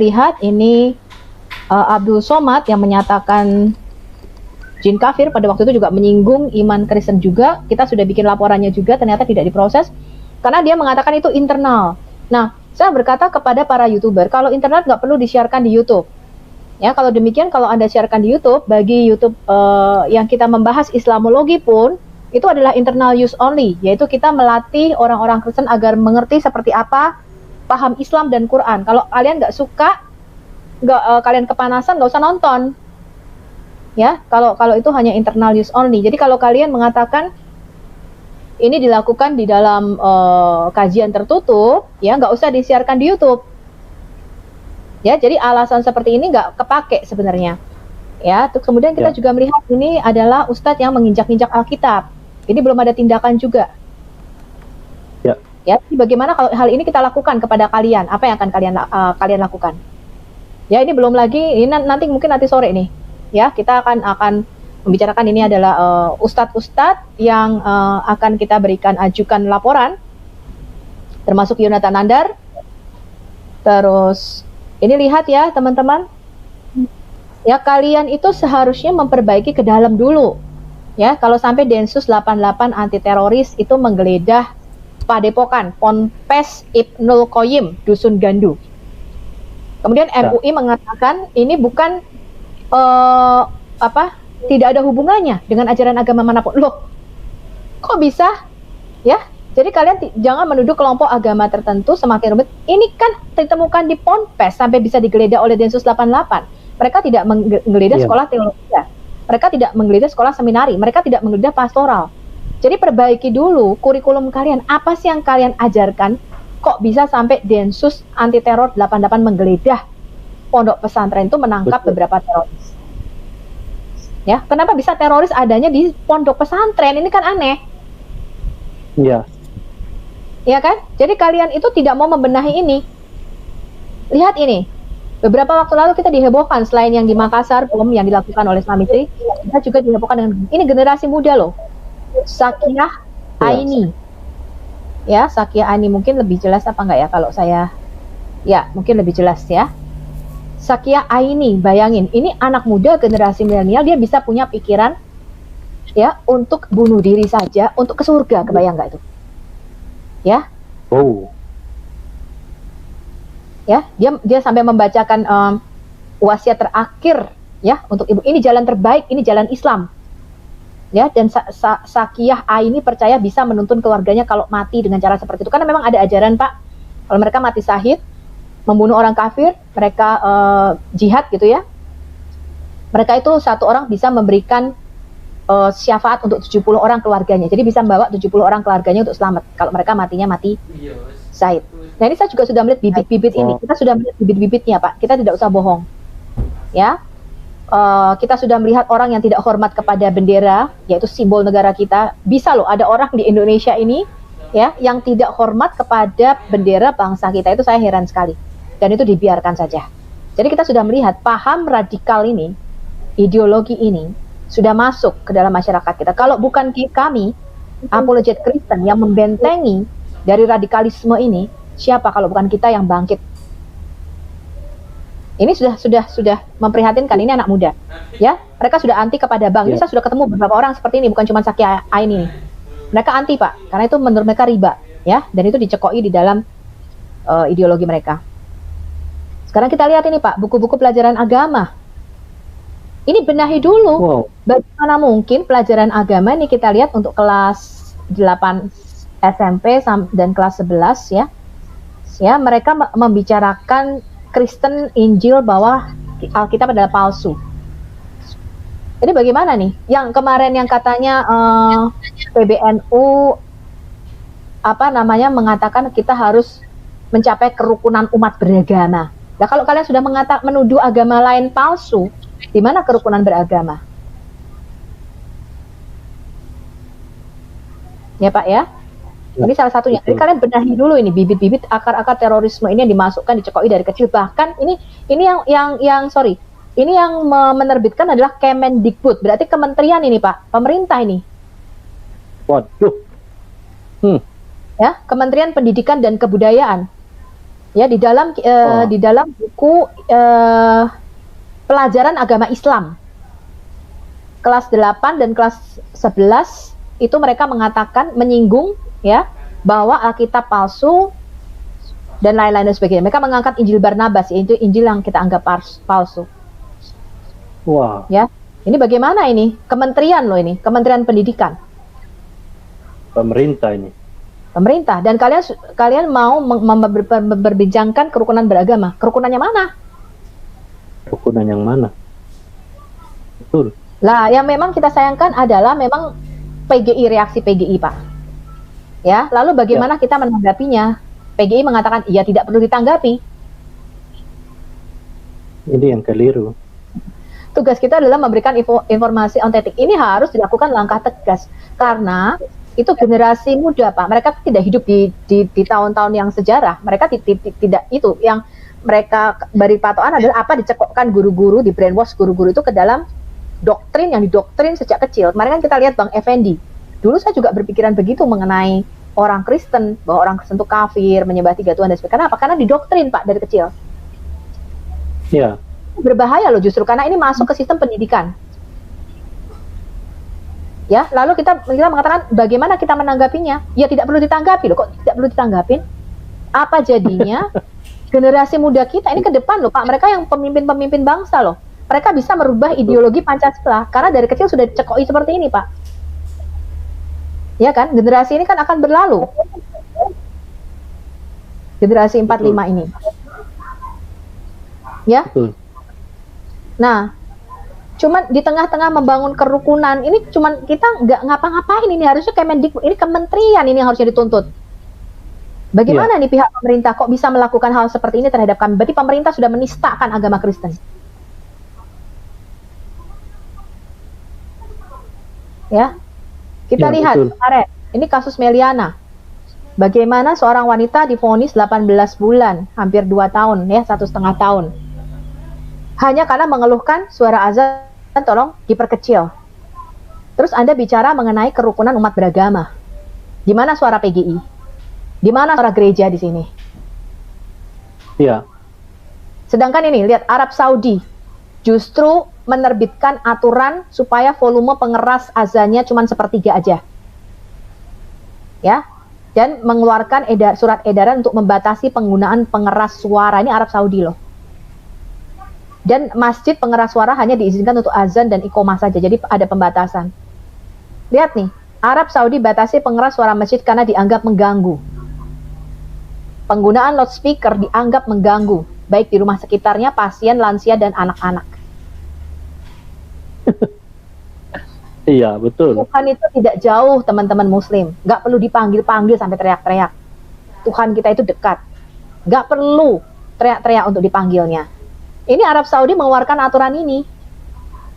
lihat ini Abdul Somad yang menyatakan jin kafir pada waktu itu juga menyinggung iman Kristen juga. Kita sudah bikin laporannya juga, ternyata tidak diproses karena dia mengatakan itu internal. Nah, saya berkata kepada para YouTuber, kalau internet nggak perlu disiarkan di YouTube. Ya, kalau demikian, kalau Anda siarkan di YouTube, bagi YouTube yang kita membahas Islamologi pun, itu adalah internal use only, yaitu kita melatih orang-orang Kristen agar mengerti seperti apa paham Islam dan Quran. Kalau kalian nggak suka, kalian kepanasan, nggak usah nonton. Ya, kalau itu hanya internal use only. Jadi kalau kalian mengatakan ini dilakukan di dalam kajian tertutup, ya nggak usah disiarkan di YouTube. Ya, jadi alasan seperti ini nggak kepake sebenarnya. Ya, terus kemudian kita juga melihat ini adalah ustadz yang menginjak-injak Alkitab. Ini belum ada tindakan juga. Ya, bagaimana kalau hal ini kita lakukan kepada kalian? Apa yang akan kalian lakukan? Ya, ini belum lagi. Ini nanti sore nih. Ya, kita akan membicarakan ini adalah ustadz-ustadz yang akan kita ajukan laporan, termasuk Yonatan Nandar. Terus ini lihat ya teman-teman, ya kalian itu seharusnya memperbaiki ke dalam dulu. Ya, kalau sampai Densus 88 anti teroris itu menggeledah Padepokan Ponpes Ibnul Qayyim Dusun Gandu. Kemudian MUI mengatakan ini bukan tidak ada hubungannya dengan ajaran agama manapun. Loh, kok bisa? Ya, jadi kalian jangan menuduh kelompok agama tertentu semakin rumit. Ini kan ditemukan di Ponpes sampai bisa digeledah oleh Densus 88. Mereka tidak menggeledah sekolah teologi. Mereka tidak menggeledah sekolah seminari. Mereka tidak menggeledah pastoral. Jadi perbaiki dulu kurikulum kalian. Apa sih yang kalian ajarkan? Kok bisa sampai Densus anti teror 88 menggeledah pondok pesantren itu menangkap beberapa teroris? Ya, kenapa bisa teroris adanya di pondok pesantren? Ini kan aneh. Iya. Ya kan? Jadi kalian itu tidak mau membenahi ini. Lihat ini. Beberapa waktu lalu kita dihebohkan, selain yang di Makassar, bom yang dilakukan oleh Slamitri, kita juga dihebohkan dengan ini generasi muda loh. Sakiyah Aini. Ya, Sakiyah Aini mungkin lebih jelas apa enggak ya kalau saya? Ya, mungkin lebih jelas ya. Sakiyah Aini, bayangin, ini anak muda generasi milenial, dia bisa punya pikiran ya untuk bunuh diri saja untuk ke surga, kebayang nggak itu? Ya. Oh. Ya, dia sampai membacakan wasiat terakhir ya untuk ibu. Ini jalan terbaik, ini jalan Islam. Ya, dan Sakiyah Aini percaya bisa menuntun keluarganya kalau mati dengan cara seperti itu. Karena memang ada ajaran, Pak. Kalau mereka mati syahid, membunuh orang kafir, mereka jihad gitu ya. Mereka itu satu orang bisa memberikan syafaat untuk 70 orang keluarganya. Jadi bisa membawa 70 orang keluarganya untuk selamat kalau mereka matinya mati syahid. Nah, ini saya juga sudah melihat bibit-bibit ini. Kita sudah melihat bibit-bibitnya, Pak. Kita tidak usah bohong. Ya. Kita sudah melihat orang yang tidak hormat kepada bendera, yaitu simbol negara kita. Bisa loh ada orang di Indonesia ini ya yang tidak hormat kepada bendera bangsa kita. Itu saya heran sekali. Dan itu dibiarkan saja. Jadi kita sudah melihat paham radikal ini, ideologi ini sudah masuk ke dalam masyarakat kita. Kalau bukan kami, apologet Kristen yang membentengi dari radikalisme ini, siapa kalau bukan kita yang bangkit? Ini sudah memprihatinkan. Ini anak muda, ya. Mereka sudah anti kepada bank. Ini saya sudah ketemu beberapa orang seperti ini, bukan cuma Sakiyah Aini. Mereka anti, Pak, karena itu menurut mereka riba, ya. Dan itu dicekoi di dalam ideologi mereka. Sekarang kita lihat ini, Pak, buku-buku pelajaran agama. Ini benahi dulu. Wow. Bagaimana mungkin pelajaran agama ini kita lihat untuk kelas 8 SMP dan kelas 11 ya. Ya, mereka membicarakan Kristen Injil bahwa Alkitab adalah palsu. Jadi bagaimana nih? Yang kemarin yang katanya PBNU mengatakan kita harus mencapai kerukunan umat beragama. Nah, kalau kalian sudah menuduh agama lain palsu, di mana kerukunan beragama? Ya, Pak ya. Ini salah satunya. Jadi kalian benahi dulu ini bibit-bibit akar-akar terorisme ini yang dimasukkan, dicekoi dari kecil. Bahkan ini yang menerbitkan adalah Kemendikbud. Berarti kementerian ini, Pak, pemerintah ini. Waduh. Ya, Kementerian Pendidikan dan Kebudayaan. Ya, di dalam buku pelajaran agama Islam kelas 8 dan kelas 11 itu mereka mengatakan, menyinggung ya, bahwa Alkitab palsu dan lain-lain dan sebagainya. Mereka mengangkat Injil Barnabas, yaitu Injil yang kita anggap palsu. Wah. Ya, ini bagaimana ini? Kementerian loh ini, Kementerian Pendidikan. Pemerintah ini. Pemerintah, dan kalian mau memperbincangkan kerukunan beragama. Kerunannya mana? Kerukunan yang mana? Betul. Lah, yang memang kita sayangkan adalah memang PGI, reaksi PGI, Pak. Ya, lalu bagaimana kita menanggapinya? PGI mengatakan, iya tidak perlu ditanggapi. Ini yang keliru. Tugas kita adalah memberikan informasi ontetik. Ini harus dilakukan langkah tegas, karena itu generasi muda, Pak. Mereka tidak hidup di tahun-tahun yang sejarah. Mereka tidak itu. Yang mereka beri patokan adalah apa dicekokkan guru-guru, di brainwash guru-guru itu ke dalam doktrin yang didoktrin sejak kecil. Kemarin kan kita lihat Bang Effendi. Dulu saya juga berpikiran begitu mengenai orang Kristen, bahwa orang Kristen itu kafir, menyembah 3 Tuhan dan sebagainya. Kenapa? Karena didoktrin, Pak, dari kecil. Ya. Berbahaya loh justru, karena ini masuk ke sistem pendidikan. Ya, lalu kita mengatakan bagaimana kita menanggapinya? Ya tidak perlu ditanggapi loh, kok tidak perlu ditanggapin? Apa jadinya generasi muda kita ini ke depan loh, Pak, mereka yang pemimpin-pemimpin bangsa loh. Mereka bisa merubah ideologi Pancasila karena dari kecil sudah dicekoi seperti ini, Pak. Ya kan, generasi ini kan akan berlalu. Generasi 45 ini. Ya. Betul. Nah, cuman di tengah-tengah membangun kerukunan ini cuman kita nggak ngapa-ngapain, ini harusnya Kemendikbud, ini kementerian ini yang harusnya dituntut. Bagaimana nih pihak pemerintah kok bisa melakukan hal seperti ini terhadap kami? Berarti pemerintah sudah menistakan agama Kristen. Ya, kita lihat kemarin ini kasus Meliana. Bagaimana seorang wanita divonis 18 bulan, hampir 2 tahun ya, 1,5 tahun. Hanya karena mengeluhkan suara azan tolong diperkecil. Terus Anda bicara mengenai kerukunan umat beragama. Di mana suara PGI? Di mana suara gereja di sini? Iya. Sedangkan ini, lihat Arab Saudi justru menerbitkan aturan supaya volume pengeras azannya cuma 1/3 aja. Ya, dan mengeluarkan surat edaran untuk membatasi penggunaan pengeras suara. Ini Arab Saudi loh. Dan masjid pengeras suara hanya diizinkan untuk azan dan iqomah saja, jadi ada pembatasan. Lihat nih, Arab Saudi batasi pengeras suara masjid karena dianggap mengganggu. Penggunaan loudspeaker dianggap mengganggu, baik di rumah sekitarnya, pasien, lansia, dan anak-anak. Iya, betul. Tuhan itu tidak jauh, teman-teman muslim. Nggak perlu dipanggil-panggil sampai teriak-teriak. Tuhan kita itu dekat. Nggak perlu teriak-teriak untuk dipanggilnya. Ini Arab Saudi mengeluarkan aturan ini.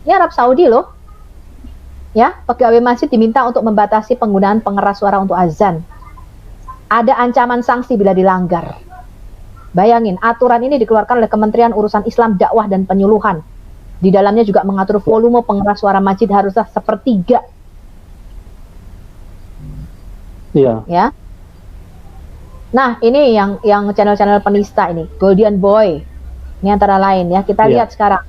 Ini Arab Saudi loh. Ya, pegawai masjid diminta untuk membatasi penggunaan pengeras suara untuk azan. Ada ancaman sanksi bila dilanggar. Bayangin, aturan ini dikeluarkan oleh Kementerian Urusan Islam, Dakwah dan Penyuluhan. Di dalamnya juga mengatur volume pengeras suara masjid harusnya 1/3. Iya. Ya. Nah, ini yang channel-channel penista ini, Golden Boy. Ini antara lain ya, kita lihat sekarang.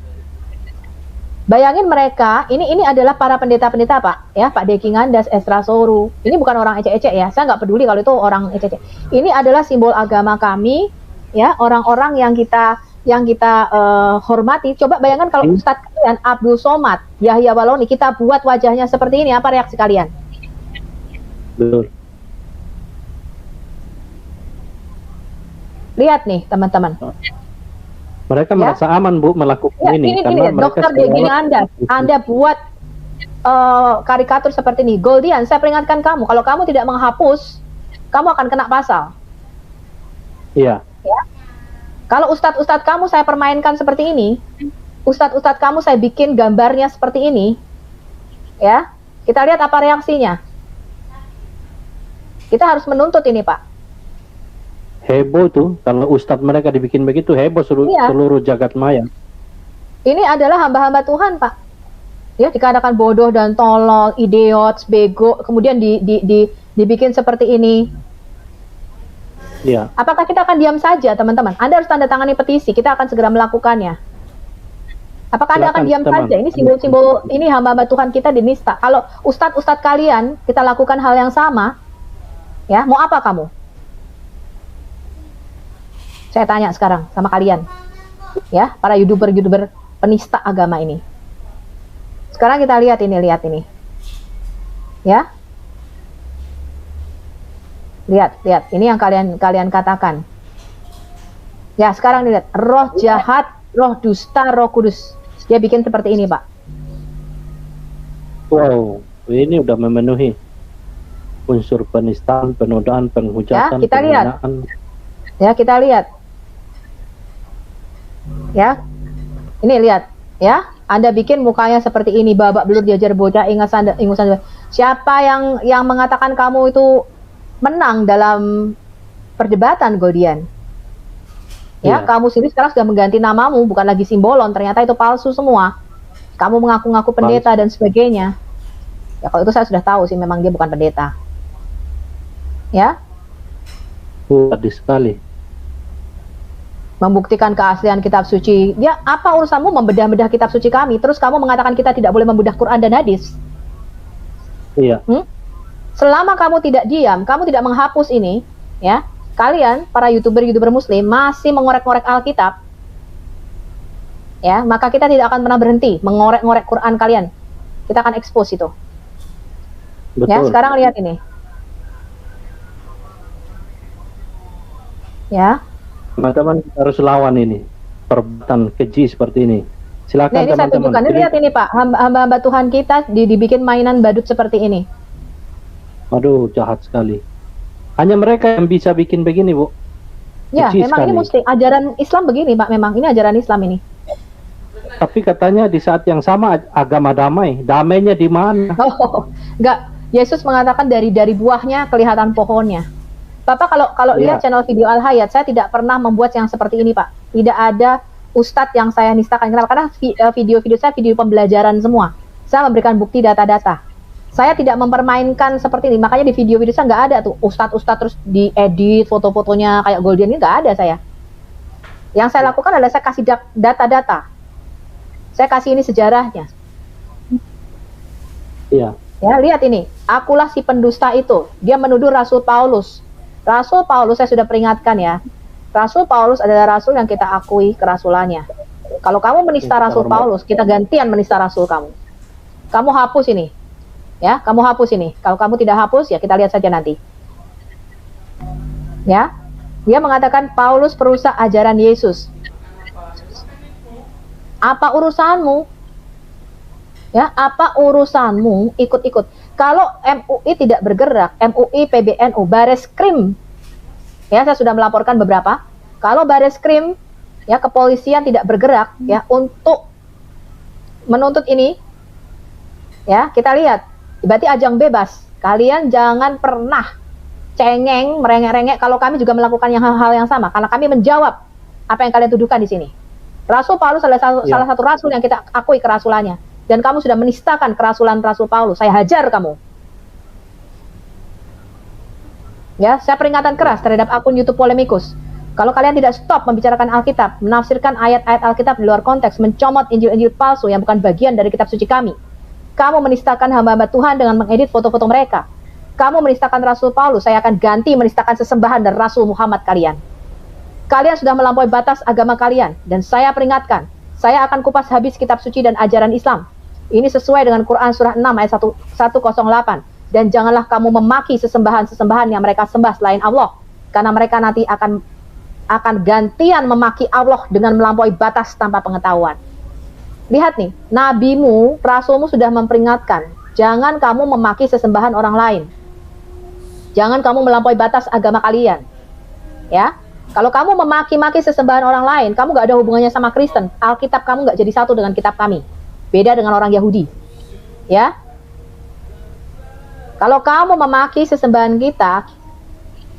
Bayangin mereka, ini adalah para pendeta-pendeta, Pak, ya, Pak Deki Ngandas, Esra Soru. Ini bukan orang ecek-ecek ya, saya nggak peduli kalau itu orang ecek-ecek. Ini adalah simbol agama kami, ya, orang-orang yang kita hormati. Coba bayangkan kalau Ustadz kalian, Abdul Somad, Yahya Waloni, kita buat wajahnya seperti ini, apa reaksi kalian? Betul. Lihat nih, teman-teman. Mereka merasa aman, Bu, melakukan ini. Karena Dokter Deki Anda buat karikatur seperti ini. Goldian, saya peringatkan kamu, kalau kamu tidak menghapus, kamu akan kena pasal. Iya. Ya. Kalau ustadz-ustadz kamu saya permainkan seperti ini, ustadz-ustadz kamu saya bikin gambarnya seperti ini, ya, kita lihat apa reaksinya. Kita harus menuntut ini, Pak. Heboh tuh, kalau ustadz mereka dibikin begitu, heboh seluruh jagat maya. Ini adalah hamba-hamba Tuhan, Pak. Ya, dikatakan bodoh dan tolol, idiot, bego, kemudian dibikin seperti ini. Iya. Apakah kita akan diam saja, teman-teman? Anda harus tanda tangani petisi, kita akan segera melakukannya. Apakah Anda akan Silakan, diam teman. saja? Ini simbol-simbol, ini hamba-hamba Tuhan kita dinista. Kalau ustadz-ustadz kalian, kita lakukan hal yang sama, ya, mau apa kamu? Saya tanya sekarang sama kalian, ya, para youtuber-youtuber penista agama ini. Sekarang kita lihat ini, ya. Lihat, ini yang kalian katakan. Ya, sekarang lihat, roh jahat, roh dusta, roh kudus. Dia bikin seperti ini, Pak. Wow, ini udah memenuhi unsur penistaan, penodaan, penghujatan, Ya, kita lihat. Ya, kita lihat. Ya, ini lihat, ya. Anda bikin mukanya seperti ini, babak belur diajar bocah, ingusan. Siapa yang mengatakan kamu itu menang dalam perdebatan, Goldian? Ya, kamu sendiri sekarang sudah mengganti namamu, bukan lagi Simbolon, ternyata itu palsu semua. Kamu mengaku-ngaku pendeta dan sebagainya. Ya, kalau itu saya sudah tahu sih, memang dia bukan pendeta. Ya. Sadis sekali. Membuktikan keaslian kitab suci. Ya, apa urusanmu membedah-bedah kitab suci kami? Terus kamu mengatakan kita tidak boleh membedah Quran dan hadis. Iya. Selama kamu tidak diam, kamu tidak menghapus ini, ya. Kalian, para youtuber muslim, masih mengorek-ngorek Alkitab, ya, maka kita tidak akan pernah berhenti mengorek-ngorek Quran kalian. Kita akan expose itu. Betul. Ya, sekarang lihat ini. Ya. Teman-teman harus lawan ini perbuatan keji seperti ini. Silakan Nah, ini teman-teman. saya tunjukkan. Lihat ini, Pak, hamba-hamba Tuhan kita dibikin mainan badut seperti ini. Aduh, jahat sekali. Hanya mereka yang bisa bikin begini, Bu. Ya, Keji memang sekali. ini mesti ajaran Islam begini, Pak. Memang ini ajaran Islam ini. Tapi katanya di saat yang sama agama damai. Damainya di mana? Oh, enggak. Yesus mengatakan dari buahnya kelihatan pohonnya. Bapak kalau lihat channel video Al Hayat, saya tidak pernah membuat yang seperti ini, Pak. Tidak ada ustadz yang saya nistakan. Kenapa? Karena video-video saya video pembelajaran semua. Saya memberikan bukti data-data. Saya tidak mempermainkan seperti ini. Makanya di video-video saya nggak ada tuh ustadz-ustadz terus diedit foto-fotonya kayak Goldian, ini nggak ada saya. Yang saya lakukan adalah saya kasih data-data. Saya kasih ini sejarahnya. Iya. Ya, lihat ini. Akulah si pendusta itu. Dia menuduh Rasul Paulus. Rasul Paulus, saya sudah peringatkan ya. Rasul Paulus adalah rasul yang kita akui kerasulannya. Kalau kamu menista Rasul Paulus, kita gantian menista rasul kamu. Kamu hapus ini. Ya, kamu hapus ini. Kalau kamu tidak hapus, ya kita lihat saja nanti. Ya. Dia mengatakan Paulus perusak ajaran Yesus. Apa urusanmu? Ya, apa urusanmu ikut-ikut? Kalau MUI tidak bergerak, MUI, PBNU, Bareskrim, ya saya sudah melaporkan beberapa. Kalau Bareskrim, ya kepolisian tidak bergerak, ya untuk menuntut ini, ya kita lihat, berarti ajang bebas. Kalian jangan pernah cengeng, merengek-rengek. Kalau kami juga melakukan hal yang sama, karena kami menjawab apa yang kalian tuduhkan di sini. Rasul Paulus adalah salah satu rasul yang kita akui kerasulannya. Dan kamu sudah menistakan kerasulan Rasul Paulus. Saya hajar kamu. Ya, saya peringatan keras terhadap akun YouTube Polemikus. Kalau kalian tidak stop membicarakan Alkitab, menafsirkan ayat-ayat Alkitab di luar konteks, mencomot Injil-Injil palsu yang bukan bagian dari kitab suci kami. Kamu menistakan hamba-hamba Tuhan dengan mengedit foto-foto mereka. Kamu menistakan Rasul Paulus, saya akan ganti menistakan sesembahan dan Rasul Muhammad kalian. Kalian sudah melampaui batas agama kalian, dan saya peringatkan, saya akan kupas habis kitab suci dan ajaran Islam. Ini sesuai dengan Quran surah 6 ayat 108. Dan janganlah kamu memaki sesembahan-sesembahan yang mereka sembah selain Allah, karena mereka nanti akan gantian memaki Allah dengan melampaui batas tanpa pengetahuan. Lihat nih, nabimu, rasulmu sudah memperingatkan, jangan kamu memaki sesembahan orang lain. Jangan kamu melampaui batas agama kalian. Ya, kalau kamu memaki-maki sesembahan orang lain, kamu gak ada hubungannya sama Kristen. Alkitab kamu gak jadi satu dengan kitab kami. Beda dengan orang Yahudi. Ya. Kalau kamu memaki sesembahan kita,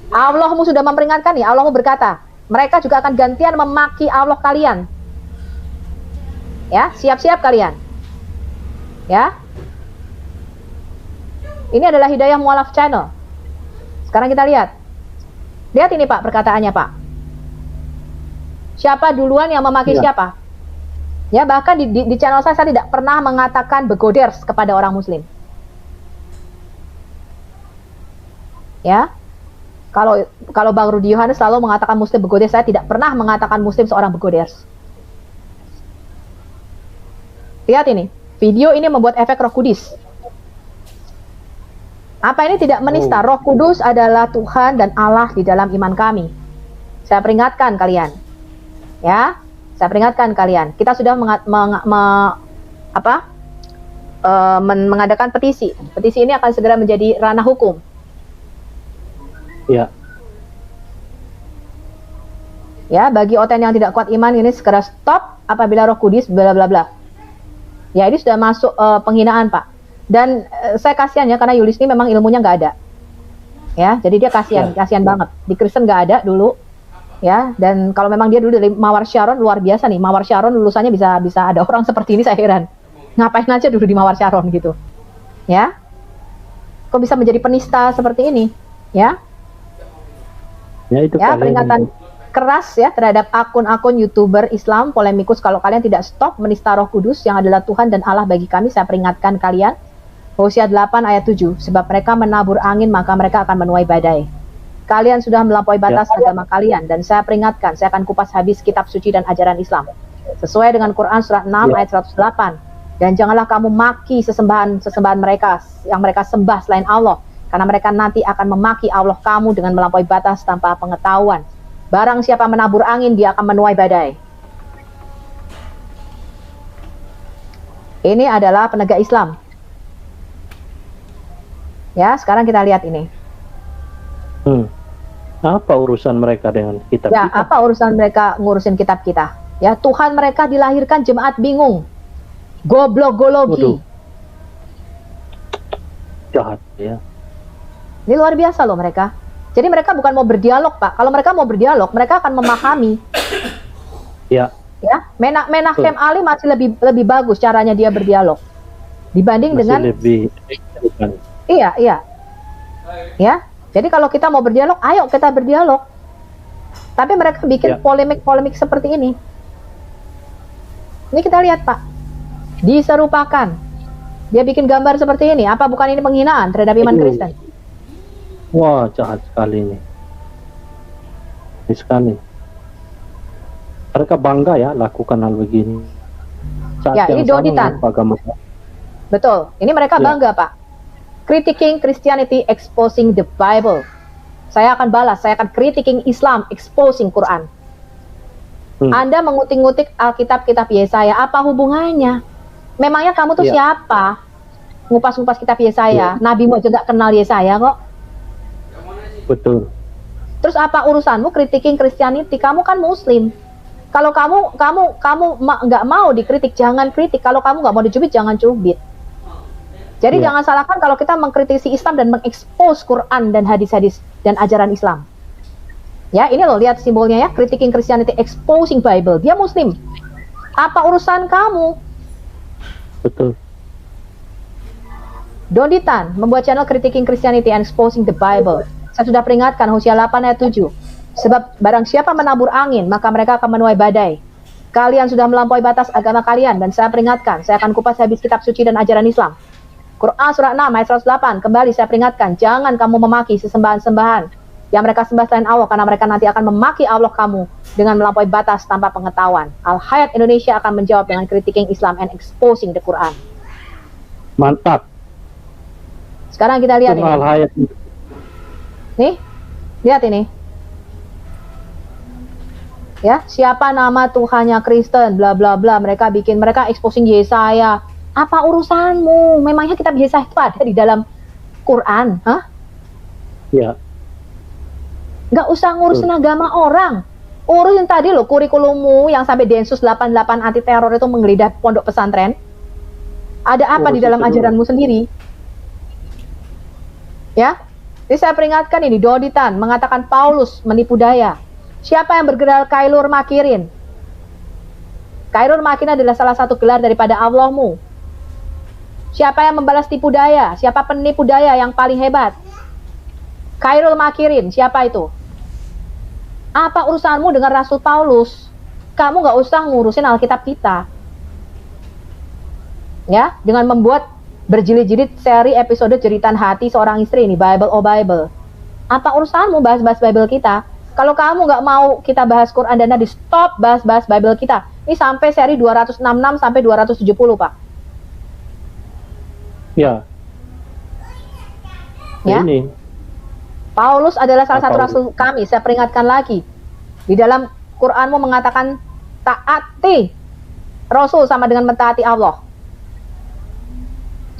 Allahmu sudah memperingatkan ya. Allahmu berkata, mereka juga akan gantian memaki Allah kalian. Ya, siap-siap kalian. Ya. Ini adalah Hidayah Mualaf Channel. Sekarang kita lihat. Lihat ini Pak perkataannya Pak. Siapa duluan yang memaki siapa? Ya, bahkan di channel saya tidak pernah mengatakan begoders kepada orang Muslim. Ya, kalau Bang Rudi Yohanes selalu mengatakan Muslim begoders, saya tidak pernah mengatakan Muslim seorang begoders. Lihat ini, video ini membuat efek Roh Kudus. Apa ini tidak menista? Roh Kudus adalah Tuhan dan Allah di dalam iman kami. Saya peringatkan kalian, ya, saya peringatkan kalian. Kita sudah mengadakan petisi. Petisi ini akan segera menjadi ranah hukum. Ya. Ya, bagi OTN yang tidak kuat iman ini segera stop apabila Roh Kudus bla bla bla. Ya, ini sudah masuk penghinaan Pak. Dan saya kasihan ya karena Yulis ini memang ilmunya nggak ada. Ya, jadi dia kasihan banget. Di Kristen nggak ada dulu. Ya, dan kalau memang dia dulu dari Mawar Sharon luar biasa nih. Mawar Sharon lulusannya bisa ada orang seperti ini, saya heran. Ngapain aja dulu di Mawar Sharon gitu. Ya. Kok bisa menjadi penista seperti ini? Ya. Ya, itu peringatan keras ya terhadap akun-akun YouTuber Islam polemikus. Kalau kalian tidak stop menista Roh Kudus yang adalah Tuhan dan Allah bagi kami, saya peringatkan kalian. Hosea 8 ayat 7, sebab mereka menabur angin maka mereka akan menuai badai. Kalian sudah melampaui batas agama kalian, dan saya peringatkan, saya akan kupas habis kitab suci dan ajaran Islam sesuai dengan Quran surat 6 ayat 108. Dan janganlah kamu maki sesembahan mereka yang mereka sembah selain Allah, karena mereka nanti akan memaki Allah kamu dengan melampaui batas tanpa pengetahuan. Barang siapa menabur angin, dia akan menuai badai. Ini adalah penegak Islam. Ya, sekarang kita lihat ini. Apa urusan mereka dengan kitab kita? Ya, apa urusan mereka ngurusin kitab kita? Ya, Tuhan mereka dilahirkan jemaat bingung. Goblok-gologi. Jahat ya. Ini luar biasa loh mereka. Jadi mereka bukan mau berdialog, Pak. Kalau mereka mau berdialog, mereka akan memahami. Ya. Ya, Menachem Ali masih lebih bagus caranya dia berdialog dibanding masih dengan lebih. Iya. Ya. Jadi kalau kita mau berdialog, ayo kita berdialog. Tapi mereka bikin polemik seperti ini. Ini kita lihat, Pak. Diserupakan. Dia bikin gambar seperti ini. Apa bukan ini penghinaan terhadap iman Kristen? Wah, jahat sekali ini. Sekali. Mereka bangga ya lakukan hal begini. Ya, ini Doditan. Betul. Ini mereka bangga, Pak. Critiquing Christianity, exposing the Bible. Saya akan balas, saya akan critiquing Islam, exposing Quran. Anda mengutik-ngutik Alkitab-kitab Yesaya, apa hubungannya? Memangnya kamu tuh siapa? Ngupas-ngupas kitab Yesaya, Nabi aja nggak kenal Yesaya kok. Betul. Terus apa urusanmu critiquing Christianity? Kamu kan Muslim. Kalau kamu nggak mau dikritik, jangan kritik. Kalau kamu nggak mau dicubit, jangan cubit. Jadi jangan salahkan kalau kita mengkritisi Islam dan mengekspos Quran dan hadis-hadis dan ajaran Islam. Ya, ini loh, lihat simbolnya ya, critiquing Christianity, exposing Bible. Dia Muslim. Apa urusan kamu? Betul. Doditan membuat channel critiquing Christianity and exposing the Bible. Saya sudah peringatkan Hosea 8 ayat 7. Sebab barang siapa menabur angin, maka mereka akan menuai badai. Kalian sudah melampaui batas agama kalian, dan saya peringatkan, saya akan kupas habis kitab suci dan ajaran Islam. Quran surat 6 ayat 108, kembali saya peringatkan, jangan kamu memaki sesembahan-sembahan yang mereka sembah selain Allah, karena mereka nanti akan memaki Allah kamu dengan melampaui batas tanpa pengetahuan. Al-Hayat Indonesia akan menjawab dengan critiquing Islam and exposing the Quran. Mantap. Sekarang kita lihat ini. Al-Hayat. Nih, lihat ini. Ya, siapa nama Tuhannya Kristen, bla bla bla. Mereka exposing Yesaya. Apa urusanmu? Memangnya kitab Yesaya itu ada di dalam Quran? Hah? Ya. Nggak usah ngurusin agama orang. Urusin tadi loh kurikulummu yang sampai Densus 88 anti teror itu menggeledah pondok pesantren. Ada apa di dalam ajaranmu sendiri? Ya. Jadi saya peringatkan ini, Doditan mengatakan Paulus menipu daya. Siapa yang bergelar Kailur Makirin? Kailur Makirin adalah salah satu gelar daripada Allahmu. Siapa yang membalas tipu daya? Siapa penipu daya yang paling hebat? Kailur Makirin, siapa itu? Apa urusanmu dengan Rasul Paulus? Kamu nggak usah ngurusin Alkitab kita. Ya, dengan membuat berjilid-jilid seri episode jeritan hati seorang istri ini, Bible oh Bible. Apa urusanmu bahas-bahas Bible kita? Kalau kamu nggak mau kita bahas Quran dan hadis, stop bahas-bahas Bible kita. Ini sampai seri 266 sampai 270, Pak. Ya. Ya. Ini. Paulus adalah salah satu rasul kami. Saya peringatkan lagi. Di dalam Quranmu mengatakan taati Rasul sama dengan mentaati Allah.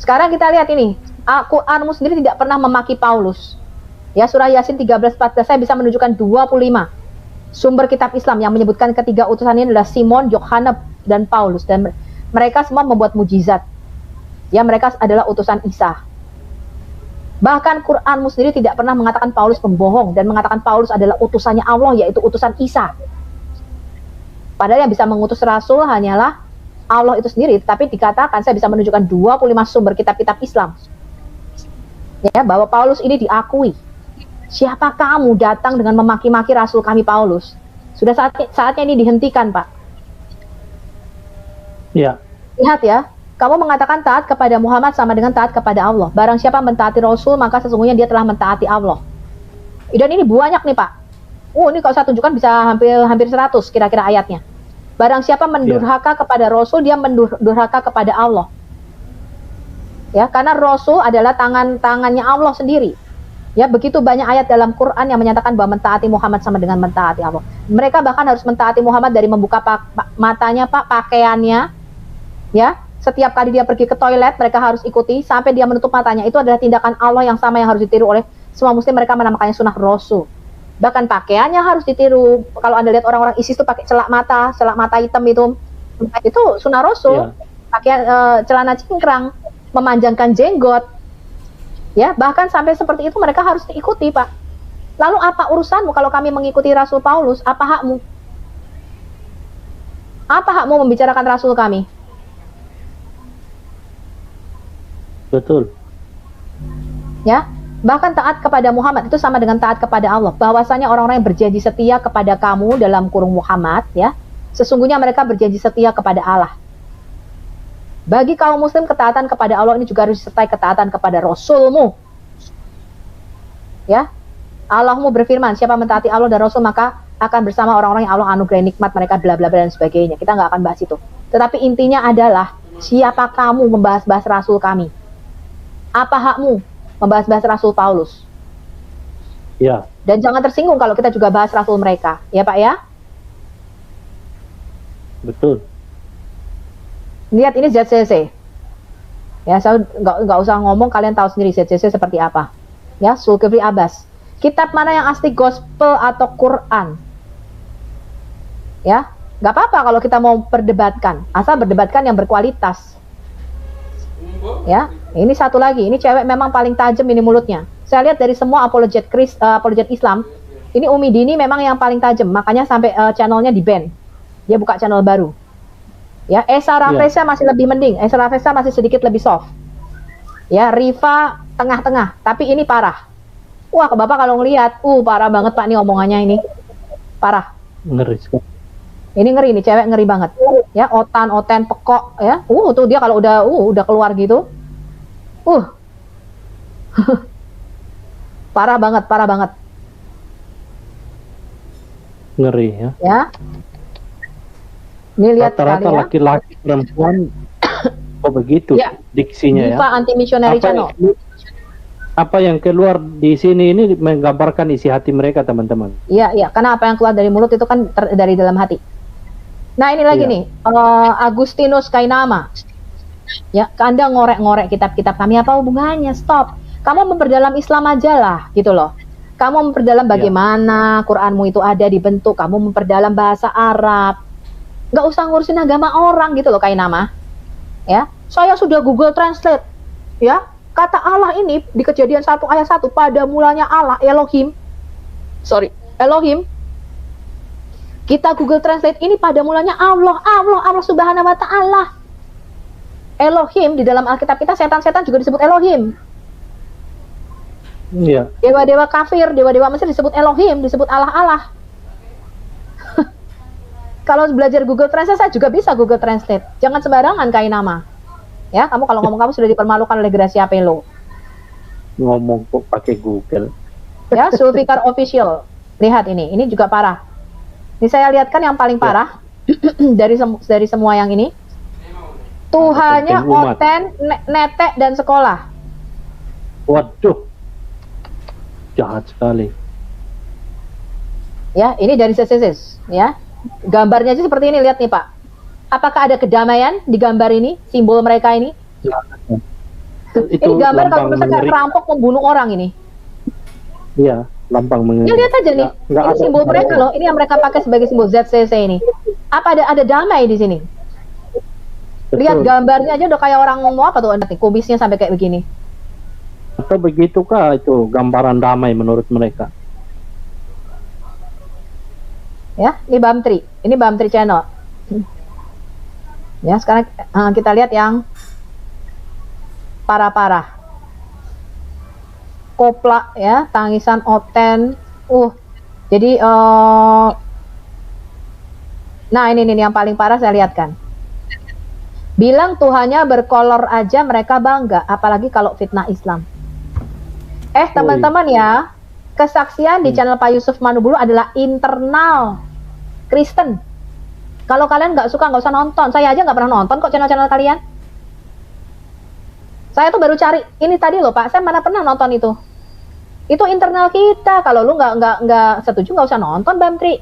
Sekarang kita lihat ini. Quranmu sendiri tidak pernah memaki Paulus. Ya, surah Yasin 13-14 saya bisa menunjukkan 25 sumber kitab Islam yang menyebutkan ketiga utusan ini adalah Simon, Yohanes, dan Paulus. Dan mereka semua membuat mujizat. Ya, mereka adalah utusan Isa. Bahkan Quranmu sendiri tidak pernah mengatakan Paulus pembohong dan mengatakan Paulus adalah utusannya Allah, yaitu utusan Isa. Padahal yang bisa mengutus rasul hanyalah Allah itu sendiri. Tapi dikatakan saya bisa menunjukkan 25 sumber kitab-kitab Islam. Ya, bahwa Paulus ini diakui. Siapa kamu datang dengan memaki-maki rasul kami Paulus? Sudah saatnya ini dihentikan, Pak. Ya. Lihat ya, kamu mengatakan taat kepada Muhammad sama dengan taat kepada Allah. Barang siapa mentaati Rasul, maka sesungguhnya dia telah mentaati Allah. Dan ini banyak nih, Pak. Ini kalau saya tunjukkan bisa hampir 100 kira-kira ayatnya. Barang siapa mendurhaka kepada Rasul, dia mendurhaka kepada Allah. Ya, karena Rasul adalah tangannya Allah sendiri. Ya, begitu banyak ayat dalam Quran yang menyatakan bahwa mentaati Muhammad sama dengan mentaati Allah. Mereka bahkan harus mentaati Muhammad dari membuka matanya, Pak, pakaiannya. Ya, setiap kali dia pergi ke toilet, mereka harus ikuti sampai dia menutup matanya. Itu adalah tindakan Allah yang sama yang harus ditiru oleh semua muslim. Mereka menamakannya sunnah Rasul. Bahkan pakaiannya harus ditiru. Kalau Anda lihat orang-orang ISIS itu pakai celak mata hitam itu sunnah Rasul. Pakai celana cingkrang, memanjangkan jenggot. Ya, bahkan sampai seperti itu mereka harus diikuti, Pak. Lalu apa urusanmu kalau kami mengikuti Rasul Paulus? Apa hakmu? Apa hakmu membicarakan Rasul kami? Betul. Ya, bahkan taat kepada Muhammad itu sama dengan taat kepada Allah. Bahwasanya orang-orang yang berjanji setia kepada kamu dalam kurung Muhammad, ya, sesungguhnya mereka berjanji setia kepada Allah. Bagi kaum muslim, ketaatan kepada Allah ini juga harus disertai ketaatan kepada Rasulmu. Ya, Allahmu berfirman, siapa mentaati Allah dan Rasul maka akan bersama orang-orang yang Allah anugerai nikmat mereka bla bla bla dan sebagainya. Kita nggak akan bahas itu. Tetapi intinya adalah siapa kamu membahas-bahas Rasul kami? Apa hakmu membahas-bahas Rasul Paulus? Ya. Dan jangan tersinggung kalau kita juga bahas Rasul mereka, ya Pak ya? Betul. Lihat ini ZCC. Ya, saya nggak usah ngomong, kalian tahu sendiri ZCC seperti apa. Ya, Zulkifli Abbas. Kitab mana yang asli gospel atau Quran? Ya, nggak apa-apa kalau kita mau perdebatkan, asal berdebatkan yang berkualitas. Ya, ini satu lagi, ini cewek memang paling tajam ini mulutnya. Saya lihat dari semua apologet Islam, ini Umi Dini memang yang paling tajam, makanya sampai channelnya di-ban. Dia buka channel baru. Ya, Esa Rafesa masih lebih mending. Esa Rafesa masih sedikit lebih soft. Ya, Riva tengah-tengah, tapi ini parah. Wah, Bapak kalau ngelihat, parah banget Pak nih omongannya ini. Parah. Ngeri. Ini ngeri nih, cewek ngeri banget. Ya, oten pekok ya. Tuh dia kalau udah keluar gitu. Parah banget. Ngeri ya. Ya. Ini lihat rata-rata laki-laki perempuan begitu ya, diksinya ya. Diva Anti Missionary Channel. Apa yang keluar di sini ini menggambarkan isi hati mereka, teman-teman. Iya, karena apa yang keluar dari mulut itu kan dari dalam hati. Nah, ini lagi nih, Agustinus Kainama. Ya, Anda ngorek-ngorek kitab-kitab kami, apa hubungannya? Stop. Kamu memperdalam Islam aja lah, gitu loh. Kamu memperdalam bagaimana Quranmu itu ada dibentuk, kamu memperdalam bahasa Arab. Nggak usah ngurusin agama orang gitu loh, Kainama. Ya, saya sudah Google Translate. Ya, kata Allah ini di Kejadian 1 ayat 1, pada mulanya Allah, Elohim. Kita Google Translate ini pada mulanya Allah Subhanahu wa Ta'ala. Elohim di dalam Alkitab kita, setan-setan juga disebut Elohim. Iya. Dewa-dewa kafir, dewa-dewa Mesir disebut Elohim, disebut Allah-Allah. Kalau belajar Google Translate, saya juga bisa Google Translate. Jangan sembarangan kain nama. Ya, kamu kalau ngomong kamu sudah dipermalukan oleh Gracia Pelo. Ngomong kok pakai Google. Ya, Zulfikar Official. Lihat ini juga parah. Ini saya lihatkan yang paling parah dari semua yang ini. Tuhannya Oten, Netek dan sekolah. Waduh, jahat sekali. Ya, ini dari CCC, ya. Gambarnya aja seperti ini, lihat nih Pak. Apakah ada kedamaian di gambar ini, simbol mereka ini? Ini gambar kalau misalnya perampok membunuh orang ini. Iya, lambang Ya lihat aja nih, ini simbol mereka loh. Ini yang mereka pakai sebagai simbol ZCC ini. Apa ada damai di sini? Betul. Lihat gambarnya aja udah kayak orang ngomong apa tuh, nanti kumisnya sampai kayak begini. Atau begitukah itu gambaran damai menurut mereka? Ya, ini Bamtri. Ini Bamtri channel. Ya, sekarang kita lihat yang parah-parah. Koplak ya, tangisan Oten. Jadi nah ini yang paling parah saya lihatkan. Bilang Tuhannya berkolor aja mereka bangga, apalagi kalau fitnah Islam. Teman-teman ya, kesaksian di channel Pak Yusuf Manubulu adalah internal Kristen. Kalau kalian nggak suka, nggak usah nonton. Saya aja nggak pernah nonton kok channel-channel kalian. Saya tuh baru cari ini tadi loh Pak, saya mana pernah nonton itu. Itu internal kita. Kalau lu nggak setuju, nggak usah nonton Bamtri.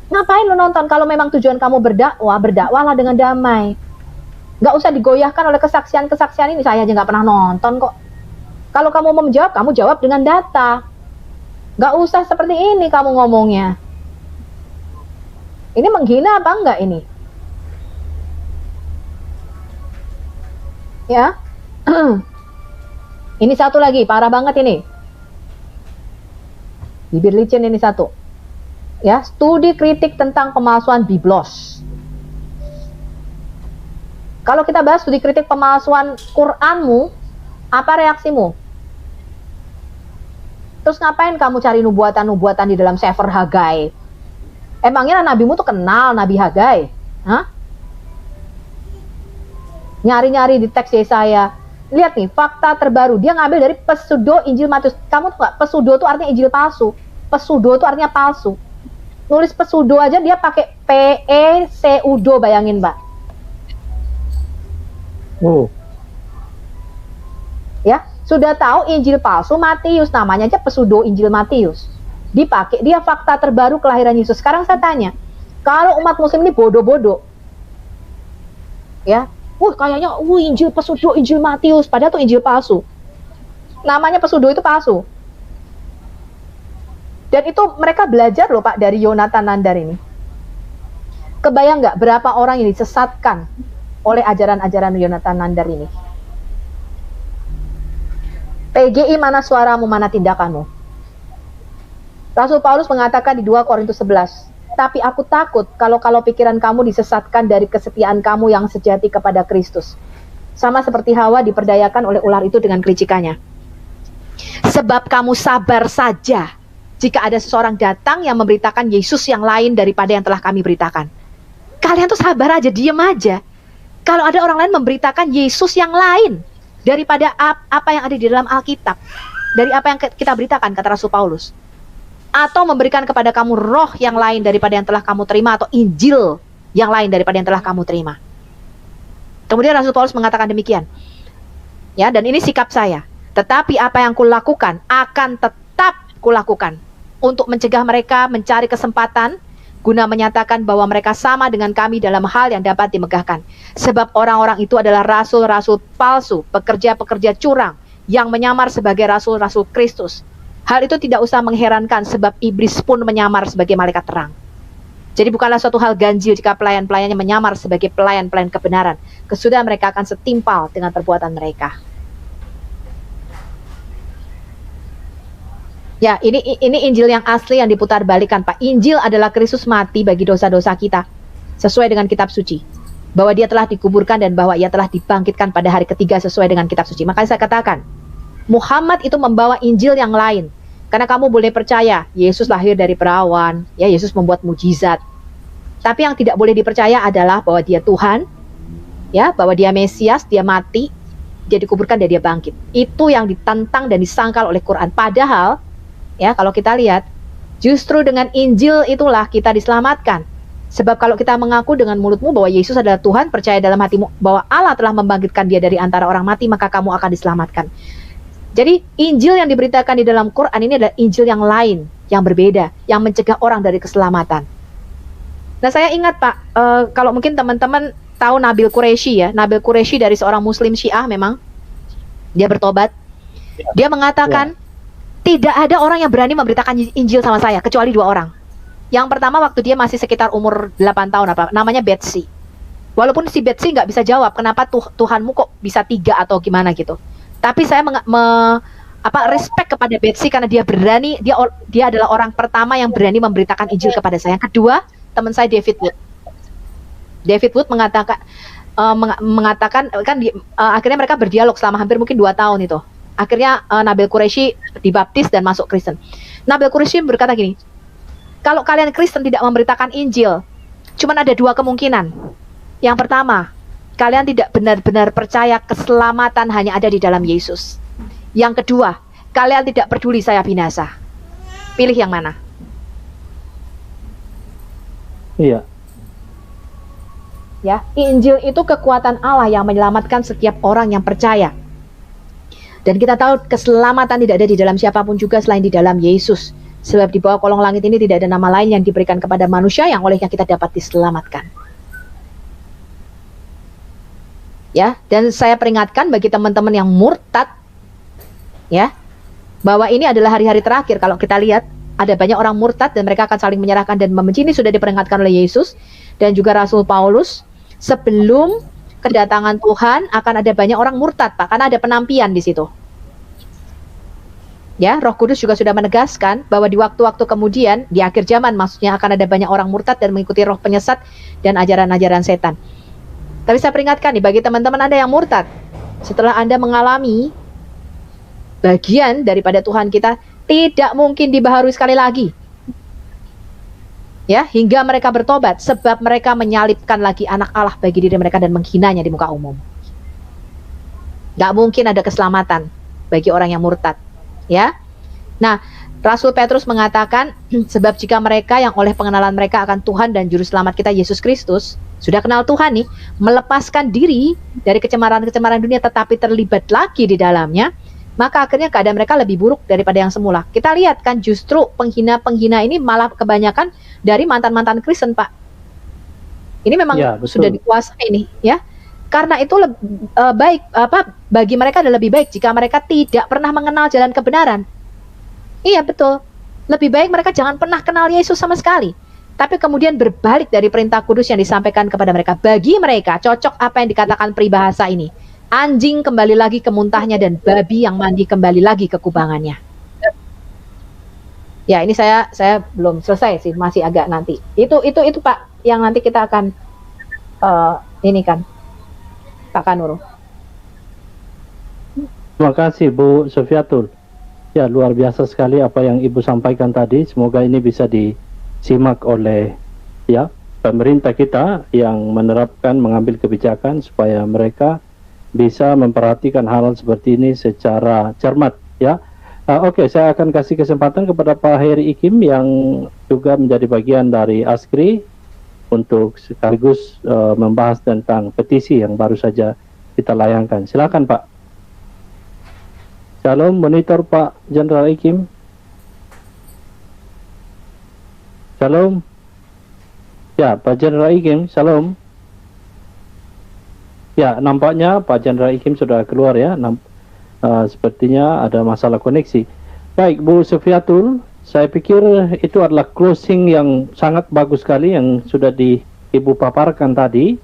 Ngapain lu nonton? Kalau memang tujuan kamu berdakwahlah dengan damai. Nggak usah digoyahkan oleh kesaksian-kesaksian ini. Saya aja nggak pernah nonton kok. Kalau kamu mau menjawab, kamu jawab dengan data. Nggak usah seperti ini kamu ngomongnya. Ini menghina apa enggak ini? Ya. Ini satu lagi, parah banget ini. Bibir licin ini satu. Ya, studi kritik tentang pemalsuan biblos. Kalau kita bahas studi kritik pemalsuan Quranmu, apa reaksimu? Terus ngapain kamu cari nubuatan-nubuatan di dalam Sefer Hagai? Emangnya nabimu tuh kenal Nabi Hagai? Hah? Nyari-nyari di teks Yesaya. Lihat nih, fakta terbaru. Dia ngambil dari Pseudo Injil Matius. Kamu tuh nggak? Pseudo tuh artinya Injil palsu. Pseudo tuh artinya palsu. Nulis pseudo aja dia pakai pseudo, bayangin Mbak. Ya, sudah tahu Injil palsu Matius, namanya aja pseudo Injil Matius. Dipakai dia fakta terbaru kelahiran Yesus. Sekarang saya tanya, kalau umat muslim ini bodoh-bodoh, ya, kayaknya Injil pseudo Injil Matius, padahal itu Injil palsu. Namanya pseudo itu palsu. Dan itu mereka belajar loh Pak dari Yonatan Nandar ini. Kebayang nggak berapa orang yang disesatkan oleh ajaran-ajaran Yonatan Nandar ini? PGI, mana suaramu, mana tindakanmu? Rasul Paulus mengatakan di 2 Korintus 11, tapi aku takut kalau pikiran kamu disesatkan dari kesetiaan kamu yang sejati kepada Kristus. Sama seperti Hawa diperdayakan oleh ular itu dengan kelicikannya. Sebab kamu sabar saja jika ada seseorang datang yang memberitakan Yesus yang lain daripada yang telah kami beritakan. Kalian tuh sabar aja, diem aja. Kalau ada orang lain memberitakan Yesus yang lain daripada apa yang ada di dalam Alkitab, dari apa yang kita beritakan, kata Rasul Paulus, atau memberikan kepada kamu roh yang lain daripada yang telah kamu terima, atau Injil yang lain daripada yang telah kamu terima. Kemudian Rasul Paulus mengatakan demikian. Ya, dan ini sikap saya. Tetapi apa yang kulakukan akan tetap kulakukan untuk mencegah mereka mencari kesempatan guna menyatakan bahwa mereka sama dengan kami dalam hal yang dapat dimegahkan. Sebab orang-orang itu adalah rasul-rasul palsu, pekerja-pekerja curang yang menyamar sebagai rasul-rasul Kristus. Hal itu tidak usah mengherankan sebab iblis pun menyamar sebagai malaikat terang. Jadi bukanlah suatu hal ganjil jika pelayan-pelayannya menyamar sebagai pelayan-pelayan kebenaran. Kesudahan mereka akan setimpal dengan perbuatan mereka. Ya, ini Injil yang asli yang diputar balikan, Pak. Injil adalah Kristus mati bagi dosa-dosa kita, sesuai dengan kitab suci. Bahwa dia telah dikuburkan dan bahwa ia telah dibangkitkan pada hari ketiga sesuai dengan kitab suci. Makanya saya katakan, Muhammad itu membawa Injil yang lain. Karena kamu boleh percaya, Yesus lahir dari perawan, ya, Yesus membuat mujizat. Tapi yang tidak boleh dipercaya adalah bahwa dia Tuhan, ya, bahwa dia Mesias, dia mati, dia dikuburkan dan dia bangkit. Itu yang ditantang dan disangkal oleh Quran. Padahal, ya, kalau kita lihat, justru dengan Injil itulah kita diselamatkan. Sebab kalau kita mengaku dengan mulutmu bahwa Yesus adalah Tuhan, percaya dalam hatimu bahwa Allah telah membangkitkan dia dari antara orang mati, maka kamu akan diselamatkan. Jadi Injil yang diberitakan di dalam Quran ini adalah Injil yang lain, yang berbeda, yang mencegah orang dari keselamatan. Nah, saya ingat Pak, kalau mungkin teman-teman tahu Nabil Qureshi, ya. Nabil Qureshi dari seorang Muslim Syiah, memang dia bertobat. Dia mengatakan tidak ada orang yang berani memberitakan Injil sama saya kecuali 2 orang. Yang pertama waktu dia masih sekitar umur 8 tahun, namanya Betsy. Walaupun si Betsy nggak bisa jawab kenapa Tuhanmu kok bisa 3 atau gimana gitu. Tapi saya respect kepada Betsy karena dia berani, dia adalah orang pertama yang berani memberitakan Injil kepada saya. Yang kedua, teman saya David Wood. David Wood mengatakan kan akhirnya mereka berdialog selama hampir mungkin 2 tahun itu. Akhirnya Nabil Qureshi dibaptis dan masuk Kristen. Nabil Qureshi berkata gini, kalau kalian Kristen tidak memberitakan Injil, cuma ada 2 kemungkinan. Yang pertama, kalian tidak benar-benar percaya keselamatan hanya ada di dalam Yesus. Yang kedua, kalian tidak peduli saya binasa. Pilih yang mana? Iya. Ya, Injil itu kekuatan Allah yang menyelamatkan setiap orang yang percaya. Dan kita tahu keselamatan tidak ada di dalam siapapun juga selain di dalam Yesus. Sebab di bawah kolong langit ini tidak ada nama lain yang diberikan kepada manusia yang olehnya kita dapat diselamatkan. Ya, dan saya peringatkan bagi teman-teman yang murtad, ya, bahwa ini adalah hari-hari terakhir. Kalau kita lihat, ada banyak orang murtad dan mereka akan saling menyerahkan dan membenci. Ini sudah diperingatkan oleh Yesus dan juga Rasul Paulus. Sebelum kedatangan Tuhan akan ada banyak orang murtad, Pak, karena ada penampian di situ. Ya, Roh Kudus juga sudah menegaskan bahwa di waktu-waktu kemudian, di akhir zaman maksudnya akan ada banyak orang murtad dan mengikuti roh penyesat dan ajaran-ajaran setan. Tapi saya peringatkan nih, bagi teman-teman Anda yang murtad, setelah Anda mengalami bagian daripada Tuhan kita, tidak mungkin dibaharui sekali lagi. Ya, hingga mereka bertobat, sebab mereka menyalibkan lagi anak Allah bagi diri mereka dan menghinanya di muka umum. Gak mungkin ada keselamatan bagi orang yang murtad. Ya, nah Rasul Petrus mengatakan, sebab jika mereka yang oleh pengenalan mereka akan Tuhan dan Juru Selamat kita Yesus Kristus, sudah kenal Tuhan nih, melepaskan diri dari kecemaran-kecemaran dunia tetapi terlibat lagi di dalamnya, maka akhirnya keadaan mereka lebih buruk daripada yang semula. Kita lihat kan justru penghina-penghina ini malah kebanyakan dari mantan-mantan Kristen, Pak. Ini memang sudah dikuasai nih, ya. Karena itu bagi mereka adalah lebih baik jika mereka tidak pernah mengenal jalan kebenaran. Iya, betul. Lebih baik mereka jangan pernah kenal Yesus sama sekali. Tapi kemudian berbalik dari perintah kudus yang disampaikan kepada mereka. Bagi mereka cocok apa yang dikatakan peribahasa ini. Anjing kembali lagi ke muntahnya dan babi yang mandi kembali lagi ke kubangannya. Ya, ini saya belum selesai sih, masih agak nanti. Itu Pak, yang nanti kita akan ini kan. Pak Kanur. Terima kasih Bu Sofiatul. Ya, luar biasa sekali apa yang Ibu sampaikan tadi. Semoga ini bisa disimak oleh pemerintah kita yang menerapkan, mengambil kebijakan supaya mereka bisa memperhatikan hal seperti ini secara cermat, ya. Oke, saya akan kasih kesempatan kepada Pak Heri Ikim yang juga menjadi bagian dari ASKRI untuk sekaligus membahas tentang petisi yang baru saja kita layangkan. Silakan, Pak. Shalom, monitor Pak Jenderal Ikim. Shalom. Ya, Pak Jenderal Ikim, shalom. Ya, nampaknya Pak Jenderal Ikim sudah keluar ya. Sepertinya ada masalah koneksi. Baik, Bu Sofiatul, saya pikir itu adalah closing yang sangat bagus sekali yang sudah Ibu paparkan tadi.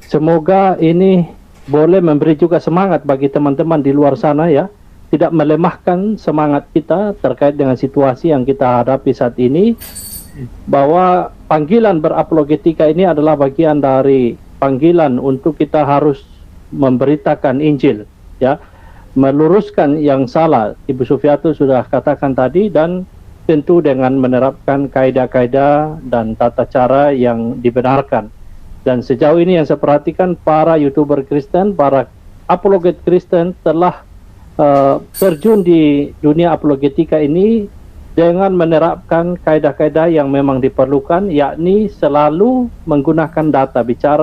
Semoga ini boleh memberi juga semangat bagi teman-teman di luar sana ya. Tidak melemahkan semangat kita terkait dengan situasi yang kita hadapi saat ini. Bahwa panggilan berapologetika ini adalah bagian dari panggilan untuk kita harus memberitakan Injil, ya, meluruskan yang salah. Ibu Sufiatul sudah katakan tadi, dan tentu dengan menerapkan kaidah-kaidah dan tata cara yang dibenarkan. Dan sejauh ini yang saya perhatikan, para YouTuber Kristen, para apologet Kristen telah terjun di dunia apologetika ini dengan menerapkan kaidah-kaidah yang memang diperlukan, yakni selalu menggunakan data, bicara